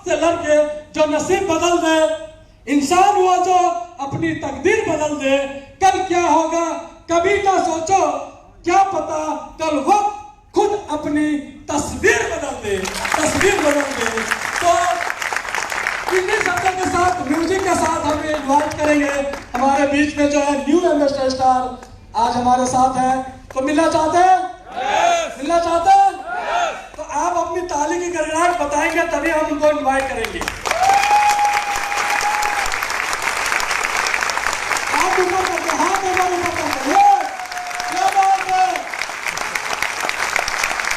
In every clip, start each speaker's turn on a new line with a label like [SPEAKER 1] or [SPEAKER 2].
[SPEAKER 1] से लड़के जो नसीब बदल दे, इंसान हुआ जो अपनी तकदीर बदल दे। कल क्या होगा कभी ना सोचो, क्या पता कल वक्त खुद अपनी तस्वीर बदल दे, तस्वीर बदल दे। तो इन्हीं शब्दों के साथ, म्यूजिक के साथ हम इन्वाइट करेंगे हमारे बीच में जो है न्यू एम्बेसडर स्टार आज हमारे साथ है। तो मिलना चाहते हैं? मिलना चाहते हैं? तो आप अपनी ताली की गड़गड़ाहट बताएंगे तभी हम उनको इन्वाइट करेंगे। हाथ ऊपर करके, हाथ ऊपर करके, क्या बात है।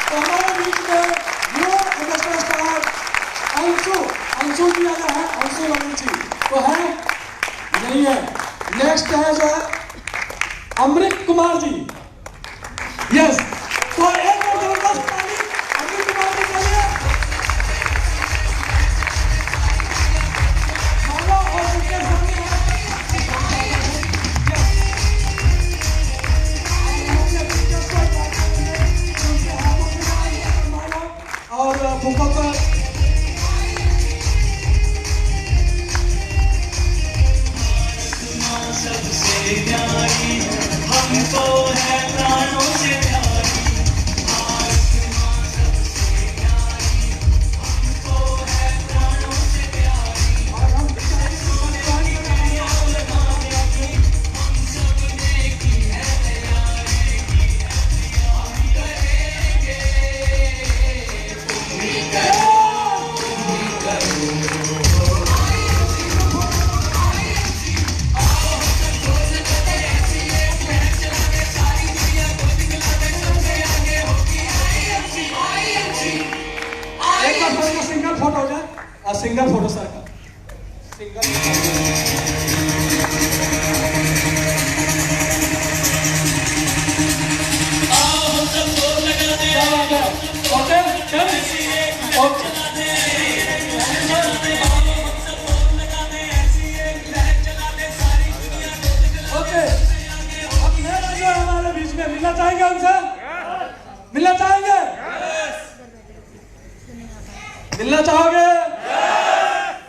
[SPEAKER 1] तो हमारे बीच में न्यू एम्बेसडर स्टार अंशु जी आया है, अंशु रमन जी तो है नहीं है। नेक्स्ट है जो है अमृत कुमार जी। यस, तो एक और जबरदस्त ताली अमृत कुमार जी के लिए। माला और उनके सामने और फूफा का
[SPEAKER 2] सबसे प्यारी हमको है प्राणों से प्यारी, भारत माँ सबसे प्यारी हमको है प्राणों से प्यारी। हम सबने की है तैयारी, हम करेंगे, तुम भी करो, तुम भी करो।
[SPEAKER 1] सिंगल फोटो हो जाए, सिंगल फोटो सर का सिंगल। Okay okay okay. अब मेरा जो हमारे बीच में मिलना चाहेंगे उनसे, मिलना चाहेंगे, मिलना चाहोगे,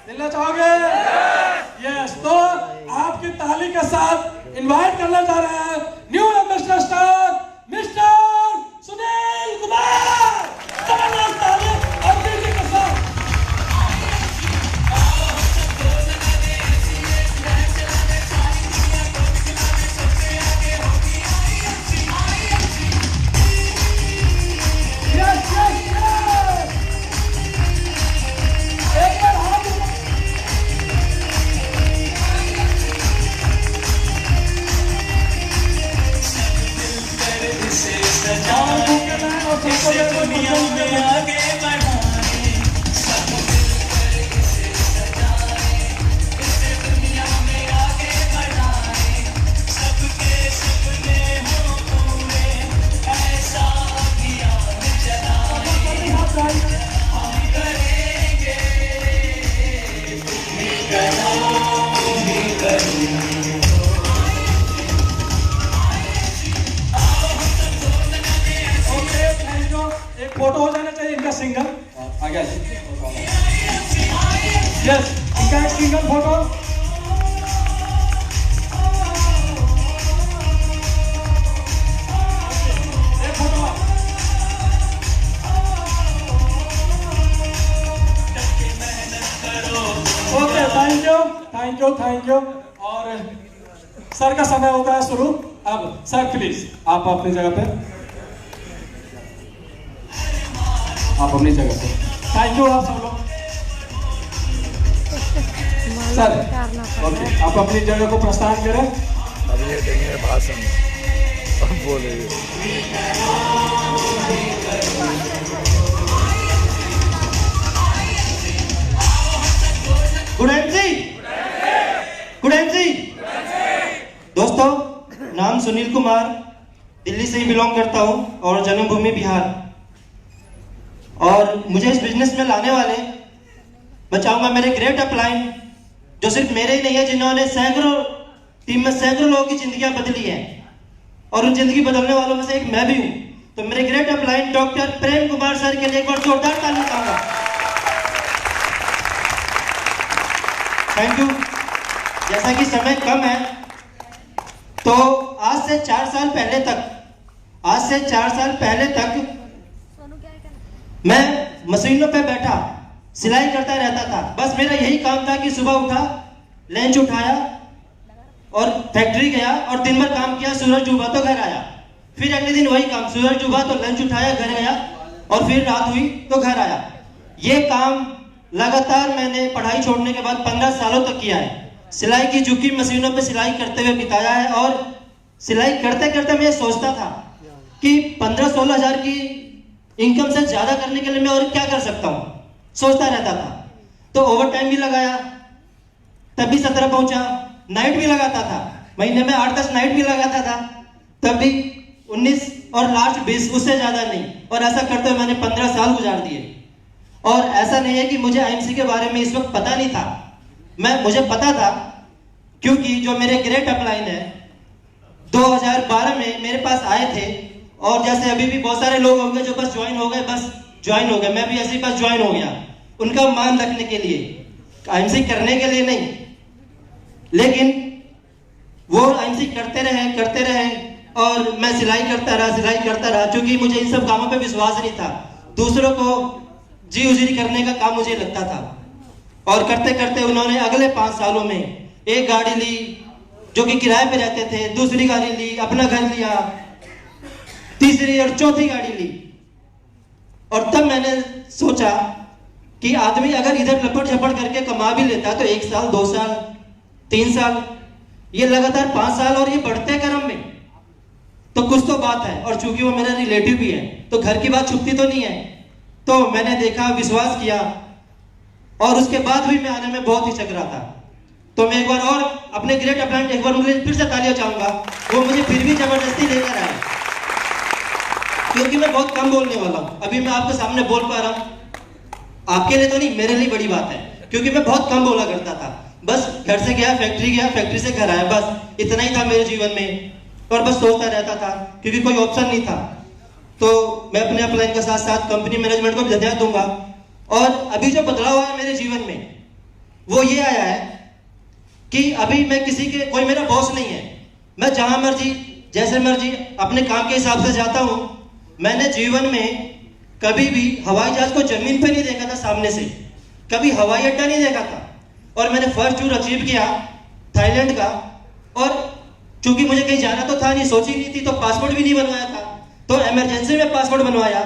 [SPEAKER 1] मिलना चाहोगे? यस, तो आपकी ताली के साथ इनवाइट करना चाह रहे हैं new ambassador star mister Sunil Kumar. जबरदस्त ताली और म्यूजिक के साथ। यस यस यस, एक बार हाथ
[SPEAKER 2] से सजाने, इसे दुनिया में आगे बढ़ाने, सब मिलकर इसे सजाने, इसे दुनिया में आगे बढ़ाने, सबके सपने हो पूरे, ऐसा अभियान चलाए, हम करेंगे, तुम भी करो, तुम भी करो।
[SPEAKER 1] एक फोटो हो जाना चाहिए इनका सिंगल आगे। यस, इनका एक सिंगल फोटो। एक photo. Okay, thank you thank you thank you. और सर का समय होता है शुरू। अब सर प्लीज आप अपनी जगह पे, आप अपनी जगह पे। थैंक यू आप सब लोग। सर ओके, आप अपनी जगह को प्रस्थान करें।
[SPEAKER 3] अब ये देंगे भाषण, अब बोलेंगे।
[SPEAKER 4] गुड इवनिंग दोस्तों, नाम सुनील कुमार, दिल्ली से ही बिलोंग करता हूँ और जन्मभूमि बिहार। और मुझे इस बिजनेस में लाने वाले मैं चाहूंगा मेरे ग्रेट अपलाइन, जो सिर्फ मेरे ही नहीं है, जिन्होंने सैकड़ों टीम में सैकड़ों लोगों की जिंदगियां बदली हैं और उन जिंदगी बदलने वालों में से एक मैं भी हूं। तो मेरे great upline doctor Prem Kumar sir के लिए एक बार जोरदार ताली चाहूंगा। Thank you. जैसा कि समय कम है, तो आज से 4 साल पहले तक मैं मशीनों पे बैठा सिलाई करता रहता था। बस मेरा यही काम था कि सुबह उठा, लंच उठाया और फैक्ट्री गया और दिन भर काम किया, सूरज डूबा तो घर आया। फिर अगले दिन वही काम, सूरज डूबा तो लंच उठाया, घर गया और फिर रात हुई तो घर आया। ये काम लगातार मैंने पढ़ाई छोड़ने के बाद 15 सालों तक किया है। सिलाई की झुकी मशीनों पे सिलाई करते हुए बिताया है और सिलाई करते करते मैं सोचता था कि 15-16 हजार की इनकम से ज्यादा करने के लिए मैं और क्या कर सकता हूँ, सोचता रहता था। तो ओवर टाइम भी लगाया, तब भी 17 पहुंचा। नाइट भी लगाता था, महीने में 8-10 नाइट भी लगाता था, तब भी 19 और लास्ट 20, उससे ज्यादा नहीं। और ऐसा करते हुए मैंने 15 साल गुजार दिए। और ऐसा नहीं है कि मुझे आईएमसी के बारे में इस वक्त पता नहीं था, मुझे पता था, क्योंकि जो मेरे ग्रेट अपलाइन है 2012 में मेरे पास आए थे। और जैसे अभी भी बहुत सारे लोग होंगे जो बस ज्वाइन हो गए, मैं भी ऐसे ही बस ज्वाइन हो गया उनका मान रखने के लिए, आईएमसी करने के लिए नहीं। लेकिन वो आईएमसी करते रहे और मैं सिलाई करता रहा, क्योंकि मुझे इन सब कामों पे विश्वास नहीं था। दूसरों को जी उजरी करने का काम मुझे लगता था। और करते करते उन्होंने अगले 5 सालों में एक गाड़ी ली जो कि किराए पे रहते थे, दूसरी गाड़ी ली, अपना घर लिया, तीसरी और चौथी गाड़ी ली। और तब मैंने सोचा कि आदमी अगर इधर लपट झपट करके कमा भी लेता तो 1 साल, 2 साल, 3 साल, ये लगातार 5 साल और ये बढ़ते क्रम में, तो कुछ तो बात है। और चूंकि वो मेरा रिलेटिव भी है तो घर की बात छुपती तो नहीं है। तो मैंने देखा, विश्वास किया और उसके बाद भी मैं आने में बहुत हिचक रहा था। तो मैं एक बार और अपने ग्रेट अपलाइन, एक बार उनके लिए फिर से तालियां चाहूंगा। वो मुझे फिर भी जबरदस्ती लेकर आए, क्योंकि मैं बहुत कम बोलने वाला हूं। अभी मैं आपके सामने बोल पा रहा हूं, आपके लिए तो नहीं, मेरे लिए बड़ी बात है, क्योंकि मैं बहुत कम बोला करता था। बस घर से गया, फैक्ट्री से घर आया, बस इतना ही था मेरे जीवन में। और बस सोचता रहता था, क्योंकि कोई ऑप्शन नहीं था। तो मैं अपने अपलाइन के साथ साथ कंपनी मैनेजमेंट को भी ध्यान दूंगा। और अभी जो बदलाव आया मेरे जीवन में वो ये आया है कि अभी मैं कोई मेरा बॉस नहीं है। मैं जहां मर्जी, जैसे मर्जी अपने काम के हिसाब से जाता हूं। मैंने जीवन में कभी भी हवाई जहाज को जमीन पे नहीं देखा था सामने से, कभी हवाई अड्डा नहीं देखा था। और मैंने फर्स्ट टूर अचीव किया थाईलैंड का। और चूंकि मुझे कहीं जाना तो था नहीं, सोची नहीं थी, तो पासपोर्ट भी नहीं बनवाया था, तो इमरजेंसी में पासपोर्ट बनवाया।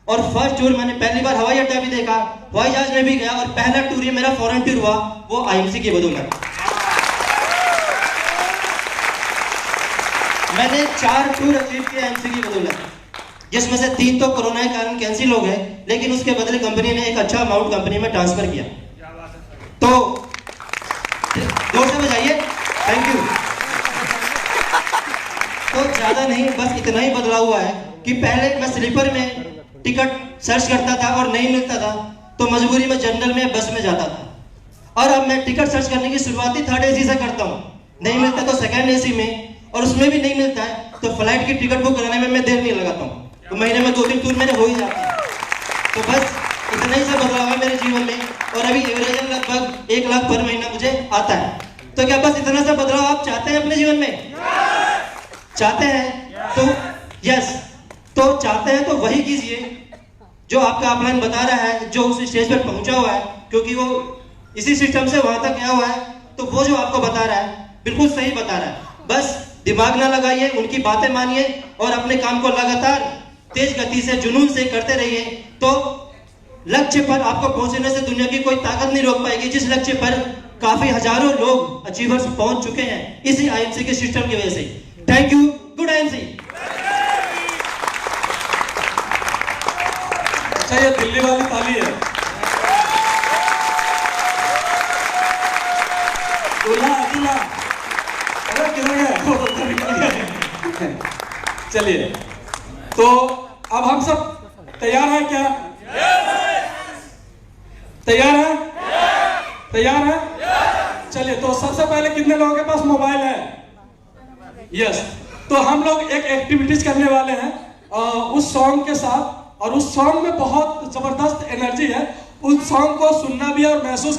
[SPEAKER 4] और फर्स्ट टूर मैंने पहली बार हवाई अड्डा भी देखा, हवाई जहाज में भी गया। और पहला टूर ये मेरा फॉरेन टूर हुआ, वो आईएमसी की बदौलत। मैंने 4 टूर अचीव किए आईएमसी की बदौलत, जिसमें से 3 तो कोरोना के कारण कैंसिल हो गए, लेकिन उसके बदले कंपनी ने एक अच्छा अमाउंट कंपनी में ट्रांसफर किया। तो जोर से बजाइए, थैंक यू। तो ज्यादा नहीं, बस इतना ही बदलाव हुआ है कि पहले मैं स्लीपर में टिकट सर्च करता था और नहीं मिलता था तो मजबूरी में जनरल में, बस में जाता था। और अब मैं टिकट सर्च करने की शुरुआती 3rd AC से करता हूँ, नहीं मिलता तो 2nd AC में, और उसमें भी नहीं मिलता है तो फ्लाइट की टिकट बुक कराने में मैं देर नहीं लगाता हूँ, तो महीने में 2-3 टूर मैंने हो ही जाता है। तो बस इतना ही सा बदलाव है मेरे जीवन में। और अभी एवरेज लगभग 1 लाख पर महीना मुझे आता है। तो क्या बस इतना सा बदलाव आप चाहते हैं अपने जीवन में? चाहते हैं तो यस, तो चाहते हैं तो वही कीजिए जो आपका अपलाइन बता रहा है, जो उस स्टेज पर पहुंचा हुआ है, क्योंकि वो इसी सिस्टम से वहां तक गया हुआ है। तो वो जो आपको बता रहा है बिल्कुल सही बता रहा है। बस दिमाग ना लगाइए, उनकी बातें मानिए और अपने काम को लगातार तेज गति से, जुनून से करते रहिए। तो लक्ष्य पर आपको पहुंचने से दुनिया की कोई ताकत नहीं रोक पाएगी, जिस लक्ष्य पर काफी हजारों लोग अचीवर्स पहुंच चुके हैं इसी आईएमसी के सिस्टम की वजह से। Thank you, good IMC.
[SPEAKER 1] अच्छा, ये दिल्ली वाली ताली है। दूल्हा अरे किधर गए? चलिए, तो अब हम सब तैयार हैं क्या? तैयार है? तैयार है? चलिए, तो सबसे पहले कितने लोगों के पास मोबाइल है? यस। तो हम लोग एक एक्टिविटीज करने वाले हैं उस सॉन्ग के साथ, और उस सॉन्ग में बहुत जबरदस्त एनर्जी है। उस सॉन्ग को सुनना भी और महसूस